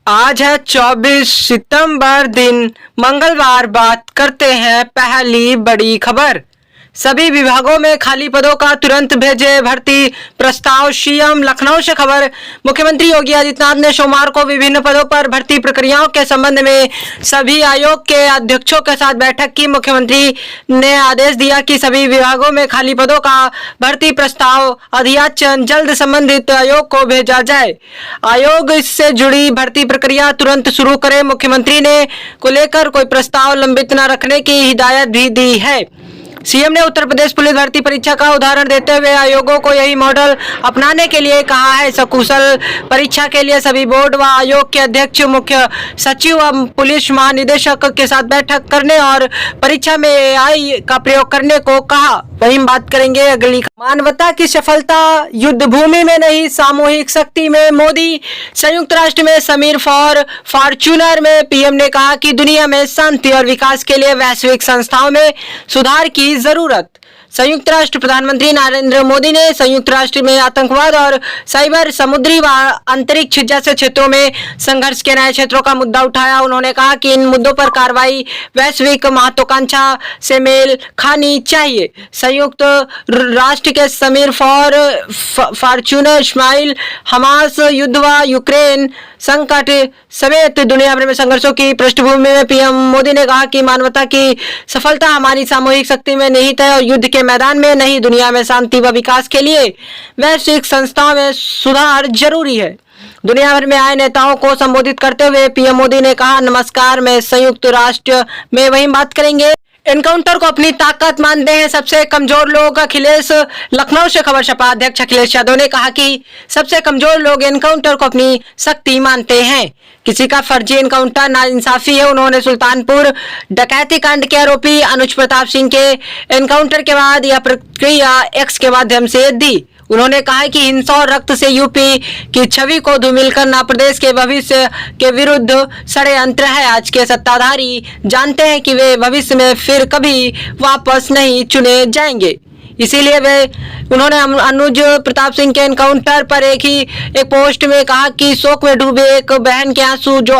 आज है 24 सितंबर दिन मंगलवार। बात करते हैं पहली बड़ी खबर। सभी विभागों में खाली पदों का तुरंत भेजे भर्ती प्रस्ताव। सीएम लखनऊ से खबर। मुख्यमंत्री योगी आदित्यनाथ ने सोमवार को विभिन्न पदों पर भर्ती प्रक्रियाओं के संबंध में सभी आयोग के अध्यक्षों के साथ बैठक की। मुख्यमंत्री ने आदेश दिया कि सभी विभागों में खाली पदों का भर्ती प्रस्ताव अधियाचन जल्द संबंधित आयोग को भेजा जाए। आयोग इससे जुड़ी भर्ती प्रक्रिया तुरंत शुरू करे। मुख्यमंत्री ने को लेकर कोई प्रस्ताव लंबित न रखने की हिदायत भी दी है। सीएम ने उत्तर प्रदेश पुलिस भर्ती परीक्षा का उदाहरण देते हुए आयोगों को यही मॉडल अपनाने के लिए कहा है। सकुशल परीक्षा के लिए सभी बोर्ड व आयोग के अध्यक्ष, मुख्य सचिव व पुलिस महानिदेशक के साथ बैठक करने और परीक्षा में एआई का प्रयोग करने को कहा। वहीं बात करेंगे अगली। मानवता की सफलता युद्ध भूमि में नहीं, सामूहिक शक्ति में। मोदी। संयुक्त राष्ट्र में समीर फॉर फॉर्च्यूनर में पीएम ने कहा कि दुनिया में शांति और विकास के लिए वैश्विक संस्थाओं में सुधार की जरूरत। संयुक्त राष्ट्र प्रधानमंत्री नरेंद्र मोदी ने संयुक्त राष्ट्र में आतंकवाद और साइबर, समुद्री व अंतरिक्ष जैसे क्षेत्रों में संघर्ष के नए क्षेत्रों का मुद्दा उठाया। उन्होंने कहा कि इन मुद्दों पर कार्रवाई वैश्विक महत्वाकांक्षा से मेल खानी चाहिए। संयुक्त राष्ट्र के समीर फॉर्च्यूनर, इस्माइल, हमास युद्ध व यूक्रेन संकट समेत दुनिया भर में संघर्षों की पृष्ठभूमि में पीएम मोदी ने कहा कि मानवता की सफलता हमारी सामूहिक शक्ति में निहित है और युद्ध के मैदान में नहीं। दुनिया में शांति व विकास के लिए वैश्विक संस्थाओं में सुधार जरूरी है। दुनिया भर में आए नेताओं को संबोधित करते हुए पीएम मोदी ने कहा, नमस्कार, मैं संयुक्त राष्ट्र में। वहीं बात करेंगे। एनकाउंटर को अपनी ताकत मानते हैं सबसे कमजोर लोग। अखिलेश। लखनऊ से खबर छपा। अध्यक्ष अखिलेश यादव ने कहा कि सबसे कमजोर लोग एनकाउंटर को अपनी शक्ति मानते हैं। किसी का फर्जी एनकाउंटर नाइंसाफी है। उन्होंने सुल्तानपुर डकैती कांड के आरोपी अनुज प्रताप सिंह के एनकाउंटर के बाद यह प्रतिक्रिया एक्स के माध्यम से दी। उन्होंने कहा कि हिंसा और रक्त से यूपी की छवि को धूमिल करना प्रदेश के भविष्य के विरुद्ध षड्यंत्र है। आज के सत्ताधारी जानते हैं कि वे भविष्य में फिर कभी वापस नहीं चुने जाएंगे, इसीलिए उन्होंने अनुज प्रताप सिंह के एनकाउंटर पर एक पोस्ट में कहा कि शोक में डूबे एक बहन के आंसू जो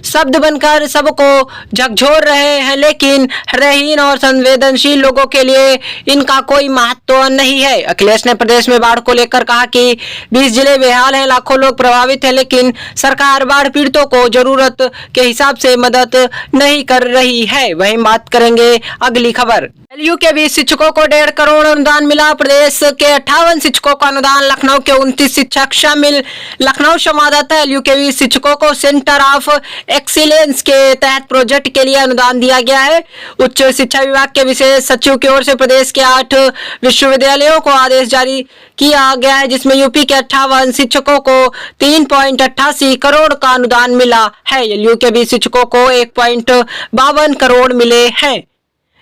शब्द बनकर सबको झकझोर रहे हैं, लेकिन हृदयहीन और संवेदनशील लोगों के लिए इनका कोई महत्व नहीं है। अखिलेश ने प्रदेश में बाढ़ को लेकर कहा कि 20 जिले बेहाल हैं, लाखों लोग प्रभावित हैं, लेकिन सरकार बाढ़ पीड़ितों को जरूरत के हिसाब से मदद नहीं कर रही है। वहीं बात करेंगे अगली खबर। एलयू के 20 शिक्षकों को 1.5 करोड़ अनुदान मिला। प्रदेश के 58 शिक्षकों को अनुदान, लखनऊ के 29 शिक्षक शामिल। लखनऊ संवाददाता। एलयू के 20 शिक्षकों को सेंटर ऑफ एक्सीलेंस के तहत प्रोजेक्ट के लिए अनुदान दिया गया है। उच्च शिक्षा विभाग के विशेष सचिव की ओर से प्रदेश के 8 विश्वविद्यालयों को आदेश जारी किया गया है, जिसमें यूपी के 58 शिक्षकों को 3.88 करोड़ का अनुदान मिला है। एलयू के 20 शिक्षकों को 1.52 करोड़ मिले हैं।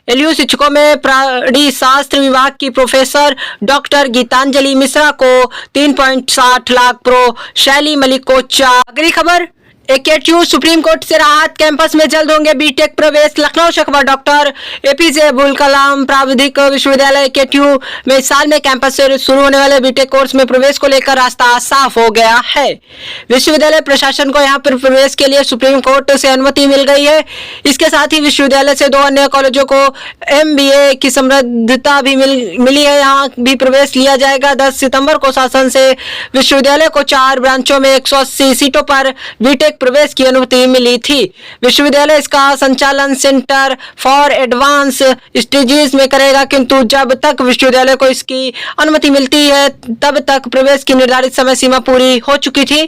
एलयू शिक्षकों में प्राणी शास्त्र विभाग की प्रोफेसर डॉक्टर गीतांजलि मिश्रा को 3.60 लाख, शैली मलिक को 4। अगली खबर। एकेटीयू सुप्रीम कोर्ट से राहत। कैंपस में जल्द होंगे बीटेक प्रवेश। लखनऊ से खबर। डॉक्टर एपीजे अब्दुल कलाम प्राविधिक विश्वविद्यालय एकेटीयू में इस साल में कैंपस से शुरू होने वाले बीटेक कोर्स में प्रवेश को लेकर रास्ता साफ हो गया है। विश्वविद्यालय प्रशासन को यहां पर प्रवेश के लिए सुप्रीम कोर्ट से अनुमति मिल गई है। इसके साथ ही विश्वविद्यालय से 2 अन्य कॉलेजों को MBA की समृद्धता भी मिली है। यहाँ भी प्रवेश लिया जाएगा। 10 सितंबर को शासन से विश्वविद्यालय को 4 ब्रांचों में 180 सीटों पर बीटेक प्रवेश की अनुमति मिली थी। विश्वविद्यालय इसका संचालन सेंटर फॉर एडवांस स्टडीज में करेगा, किंतु जब तक विश्वविद्यालय को इसकी अनुमति मिलती है तब तक प्रवेश की निर्धारित समय सीमा पूरी हो चुकी थी।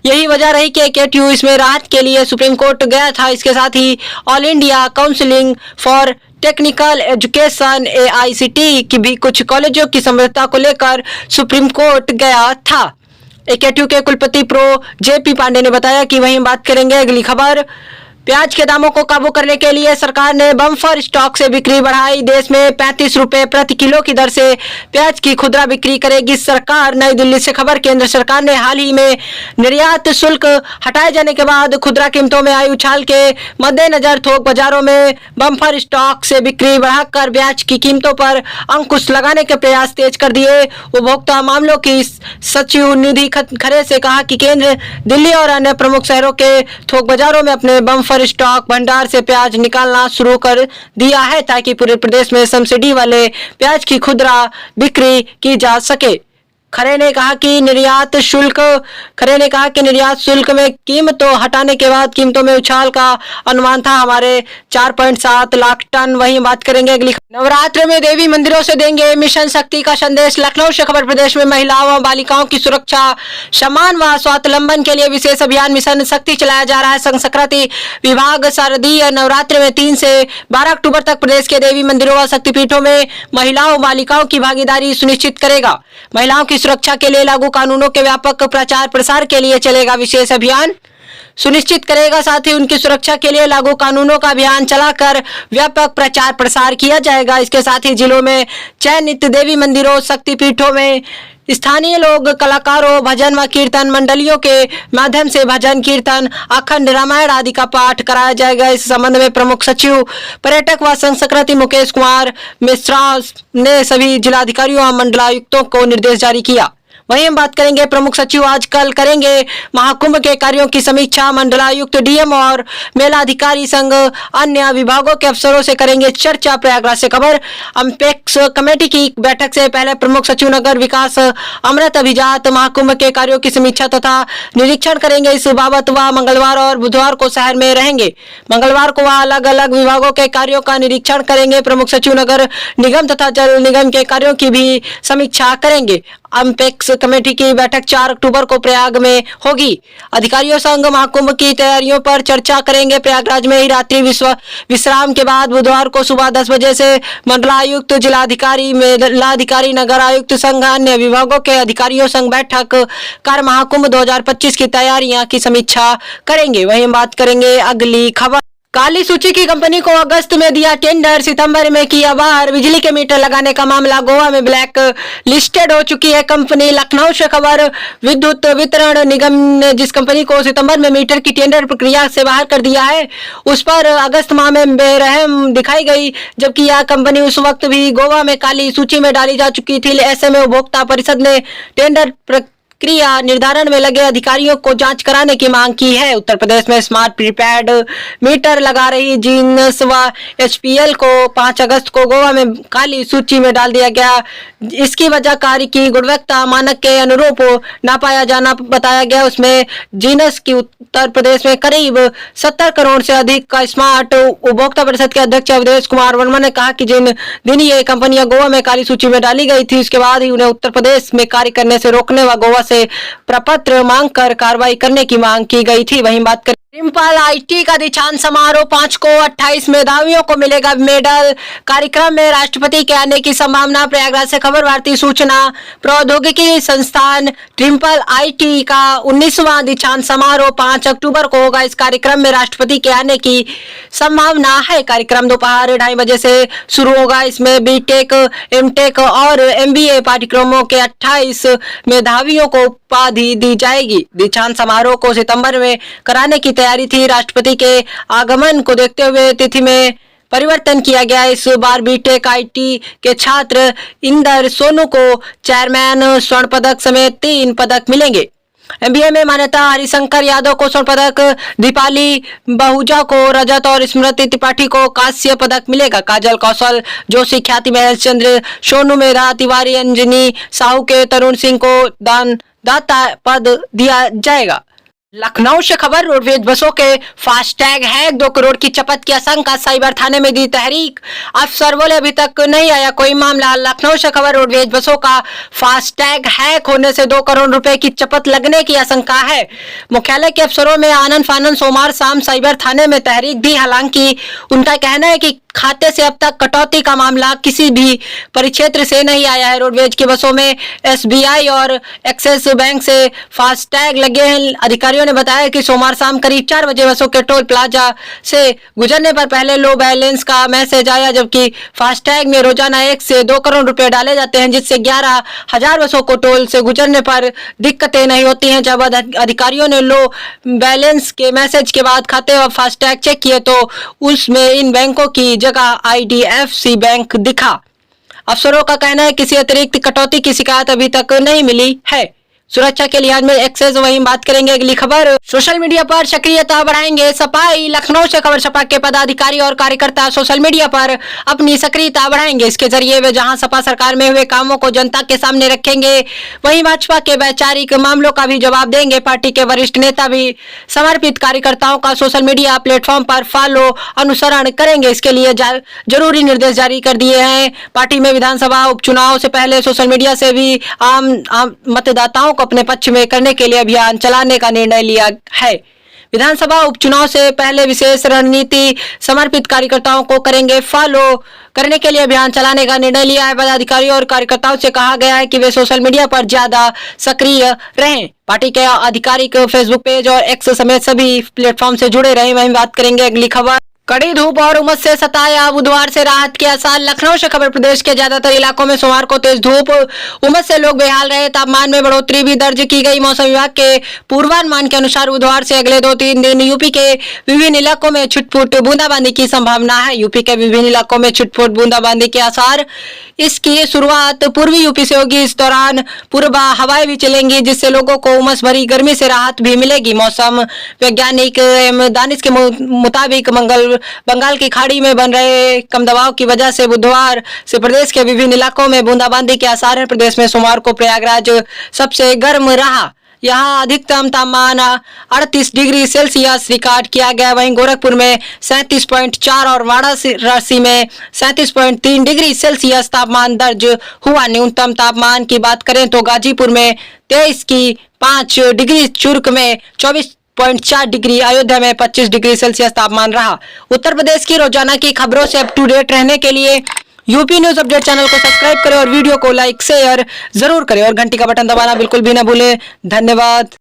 यही वजह रही कि एकेटीयू इसमें राहत के लिए सुप्रीम कोर्ट गया था। इसके साथ ही all India counselling for technical education AICTE की भी कुछ कॉलेजों की समृद्धता को लेकर सुप्रीम कोर्ट गया था। एकेटीयू के कुलपति प्रो JP पांडे ने बताया कि वहीं बात करेंगे अगली खबर। प्याज के दामों को काबू करने के लिए सरकार ने बम्पर स्टॉक से बिक्री बढ़ाई। देश में 35 रुपए प्रति किलो की दर से प्याज की खुदरा बिक्री करेगी सरकार। नई दिल्ली से खबर। केंद्र सरकार ने हाल ही में निर्यात शुल्क हटाए जाने के बाद खुदरा कीमतों में आई उछाल के मद्देनजर थोक बाजारों में बम्पर स्टॉक से बिक्री बढ़ाकर प्याज की कीमतों पर अंकुश लगाने के प्रयास तेज कर दिए। उपभोक्ता मामलों की सचिव निधि खरे से कहा कि केंद्र दिल्ली और अन्य प्रमुख शहरों के थोक बाजारों में अपने बम्पर स्टॉक भंडार से प्याज निकालना शुरू कर दिया है ताकि पूरे प्रदेश में सब्सिडी वाले प्याज की खुदरा बिक्री की जा सके। खरे ने कहा कि निर्यात शुल्क में कीमतों हटाने के बाद कीमतों में उछाल का अनुमान था हमारे 4.7 लाख टन। वहीं बात करेंगे अगली। नवरात्र में देवी मंदिरों से देंगे मिशन शक्ति का संदेश। लखनऊ से खबर। प्रदेश में महिलाओं व बालिकाओं की सुरक्षा, सम्मान व स्वावलंबन के लिए विशेष अभियान मिशन शक्ति चलाया जा रहा है। संस्कृति विभाग शारदीय नवरात्र में 3 से 12 अक्टूबर तक प्रदेश के देवी मंदिरों व शक्तिपीठों में महिलाओं बालिकाओं की भागीदारी सुनिश्चित करेगा। महिलाओं की सुरक्षा के लिए लागू कानूनों के व्यापक प्रचार प्रसार के लिए चलेगा विशेष अभियान सुनिश्चित करेगा। साथ ही उनकी सुरक्षा के लिए लागू कानूनों का अभियान चलाकर व्यापक प्रचार प्रसार किया जाएगा। इसके साथ ही जिलों में चयनित देवी मंदिरों शक्तिपीठों में स्थानीय लोग कलाकारों, भजन व कीर्तन मंडलियों के माध्यम से भजन, कीर्तन, अखंड रामायण आदि का पाठ कराया जाएगा। इस संबंध में प्रमुख सचिव पर्यटक व संस्कृति मुकेश कुमार मिश्रा ने सभी जिलाधिकारियों व मंडलायुक्तों को निर्देश जारी किया। वहीं हम बात करेंगे प्रमुख सचिव आजकल करेंगे महाकुंभ के कार्यों की समीक्षा। मंडलायुक्त, डीएम और मेलाधिकारी संघ अन्य विभागों के अफसरों से करेंगे चर्चा। प्रयागराज से खबर। अम्पेक्स कमेटी की बैठक से पहले प्रमुख सचिव नगर विकास अमृत अभिजात महाकुंभ के कार्यों की समीक्षा तथा निरीक्षण करेंगे। इस बाबत वह मंगलवार और बुधवार को शहर में रहेंगे। मंगलवार को वह अलग अलग विभागों के कार्यों का निरीक्षण करेंगे। प्रमुख सचिव नगर निगम तथा जल निगम के कार्यों की भी समीक्षा करेंगे। अम्पेक्स कमेटी की बैठक 4 अक्टूबर को प्रयाग में होगी। अधिकारियों संग महाकुंभ की तैयारियों पर चर्चा करेंगे। प्रयागराज में ही रात्रि विश्राम के बाद बुधवार को सुबह 10 बजे से मंडलायुक्त, जिलाधिकारी, मेलाधिकारी, नगर आयुक्त संघ अन्य विभागों के अधिकारियों संग बैठक कर महाकुंभ 2025 की तैयारियां की समीक्षा करेंगे। वहीं बात करेंगे अगली खबर। काली सूची की कंपनी को अगस्त में दिया टेंडर, सितंबर में किया बाहर। बिजली के मीटर लगाने का मामला। गोवा में ब्लैक लिस्टेड हो चुकी है कंपनी। लखनऊ से खबर। विद्युत वितरण निगम ने जिस कंपनी को सितंबर में मीटर की टेंडर प्रक्रिया से बाहर कर दिया है उस पर अगस्त माह में बेरहम दिखाई गई, जबकि यह कंपनी उस वक्त भी गोवा में काली सूची में डाली जा चुकी थी। ऐसे में उपभोक्ता परिषद ने टेंडर क्रिया निर्धारण में लगे अधिकारियों को जांच कराने की मांग की है। उत्तर प्रदेश में स्मार्ट प्रीपेड मीटर लगा रही जीनस व एचपीएल को 5 अगस्त को गोवा में काली सूची में डाल दिया गया। इसकी वजह कार्य की गुणवत्ता मानक के अनुरूप न पाया जाना बताया गया। उसमें जीनस की उत्तर प्रदेश में करीब 70 करोड़ से अधिक का स्मार्ट। उपभोक्ता परिषद के अध्यक्ष अवधेश कुमार वर्मा ने कहा कि जिन दिन ये कंपनियां गोवा में काली सूची में डाली गई थी उसके बाद ही उन्हें उत्तर प्रदेश में कार्य करने से रोकने व गोवा से प्रपत्र मांगकर कार्रवाई करने की मांग की गई थी। वहीं बात करें ट्रिम्पल आईटी का दीक्षांत समारोह। 5 को 28 मेधावियों को मिलेगा मेडल। कार्यक्रम में राष्ट्रपति के आने की संभावना। प्रयागराज से खबर। भारतीय सूचना प्रौद्योगिकी संस्थान ट्रिम्पल आईटी का 19वां दीक्षांत समारोह 5 अक्टूबर को होगा। इस कार्यक्रम में राष्ट्रपति के आने की संभावना है। कार्यक्रम दोपहर 2:30 बजे से शुरू होगा। इसमें बीटेक, एमटेक और एमबीए पाठ्यक्रमों के 28 मेधावियों को उपाधि दी जाएगी। दीक्षांत समारोह को सितंबर में कराने की तैयारी थी। राष्ट्रपति के आगमन को देखते हुए तिथि में परिवर्तन किया गया। इस बार बीटेक आईटी के छात्र इंदर सोनू को चेयरमैन स्वर्ण पदक समेत 3 पदक मिलेंगे। एमबीए में मान्यता हरिशंकर यादव को स्वर्ण पदक, दीपाली बहुजा को रजत और स्मृति त्रिपाठी को कांस्य पदक मिलेगा। काजल कौशल जोशी, ख्याति महेश चंद्र, सोनू मेधा तिवारी, अंजनी साहू के तरुण सिंह को दाता पद दिया जाएगा। लखनऊ से खबर। रोडवेज बसों के फास्टैग हैक, 2 करोड़ की चपत की आशंका। साइबर थाने में दी तहरीक। अफसर बोले अभी तक नहीं आया कोई मामला। लखनऊ से खबर। रोडवेज बसों का फास्टैग हैक होने से 2 करोड़ रुपए की चपत लगने की आशंका है। मुख्यालय के अफसरों में आनन फानन सोमवार शाम साइबर थाने में तहरीक दी। हालांकि उनका कहना है कि खाते से अब तक कटौती का मामला किसी भी परिक्षेत्र से नहीं आया है। रोडवेज की बसों में एसबीआई और एक्सिस बैंक से फास्टैग लगे हैं। अधिकारियों ने बताया कि सोमवार शाम करीब 4 बजे बसों के टोल प्लाजा से गुजरने पर पहले लो बैलेंस का मैसेज आया, जबकि फास्टैग में रोजाना 1 से 2 करोड़ रुपए डाले जाते हैं, जिससे 11,000 बसों को टोल से गुजरने पर दिक्कतें नहीं होती हैं। जब अधिकारियों ने लो बैलेंस के मैसेज के बाद खाते और फास्टैग चेक किए तो उसमें इन बैंकों की जगह IDFC बैंक दिखा। अफसरों का कहना है किसी अतिरिक्त कटौती की शिकायत अभी तक नहीं मिली है। सुरक्षा के लिहाज में एक्सेस। वहीं बात करेंगे अगली खबर। सोशल मीडिया पर सक्रियता बढ़ाएंगे सपाई। लखनऊ से खबर सपा के पदाधिकारी और कार्यकर्ता सोशल मीडिया पर अपनी सक्रियता बढ़ाएंगे। इसके जरिए वे जहां सपा सरकार में हुए कामों को जनता के सामने रखेंगे, वहीं भाजपा के वैचारिक मामलों का भी जवाब देंगे। पार्टी के वरिष्ठ नेता भी समर्पित कार्यकर्ताओं का सोशल मीडिया प्लेटफॉर्म पर फॉलो अनुसरण करेंगे। इसके लिए जरूरी निर्देश जारी कर दिए हैं। पार्टी में विधानसभा उपचुनाव से पहले सोशल मीडिया से भी आम मतदाताओं को अपने पक्ष में करने के लिए अभियान चलाने का निर्णय लिया है। विधानसभा उपचुनाव से पहले विशेष रणनीति समर्पित कार्यकर्ताओं को करेंगे फॉलो करने के लिए अभियान चलाने का निर्णय लिया है। पदाधिकारियों और कार्यकर्ताओं से कहा गया है कि वे सोशल मीडिया पर ज्यादा सक्रिय रहें। पार्टी के आधिकारिक फेसबुक पेज और एक्स समेत सभी प्लेटफॉर्म से जुड़े रहें। वहीं बात करेंगे अगली खबर। कड़ी धूप और उमस से सताया, बुधवार से राहत के आसार। लखनऊ से खबर। प्रदेश के ज्यादातर इलाकों में सोमवार को तेज धूप उमस से लोग बेहाल रहे। तापमान में बढ़ोतरी भी दर्ज की गई। मौसम विभाग के पूर्वानुमान के अनुसार बुधवार से अगले 2-3 दिन यूपी के विभिन्न इलाकों में छुटपुट बूंदाबांदी की संभावना है। यूपी के विभिन्न इलाकों में छुटपुट बूंदाबांदी के आसार। इसकी शुरुआत पूर्वी यूपी से होगी। इस दौरान पूर्वा हवाएं भी चलेंगी, जिससे लोगों को उमस भरी गर्मी से राहत भी मिलेगी। मौसम वैज्ञानिक दानिश के मुताबिक बंगाल की खाड़ी में बन रहे कम दबाव की वजह से बुधवार से प्रदेश के विभिन्न इलाकों में बूंदाबांदी के आसार हैं। प्रदेश में सोमवार को प्रयागराज सबसे गर्म रहा। यहाँ अधिकतम तापमान 38 डिग्री सेल्सियस रिकॉर्ड किया गया। वहीं गोरखपुर में 37.4 और वाराणसी में 37.3 डिग्री सेल्सियस तापमान दर्ज हुआ। न्यूनतम तापमान की बात करें तो गाजीपुर में 23.5 डिग्री, चुर्क में 24.4 डिग्री, अयोध्या में 25 डिग्री सेल्सियस तापमान रहा। उत्तर प्रदेश की रोजाना की खबरों से अप टू डेट रहने के लिए यूपी न्यूज अपडेट चैनल को सब्सक्राइब करें और वीडियो को लाइक शेयर जरूर करें और घंटी का बटन दबाना बिल्कुल भी ना भूलें। धन्यवाद।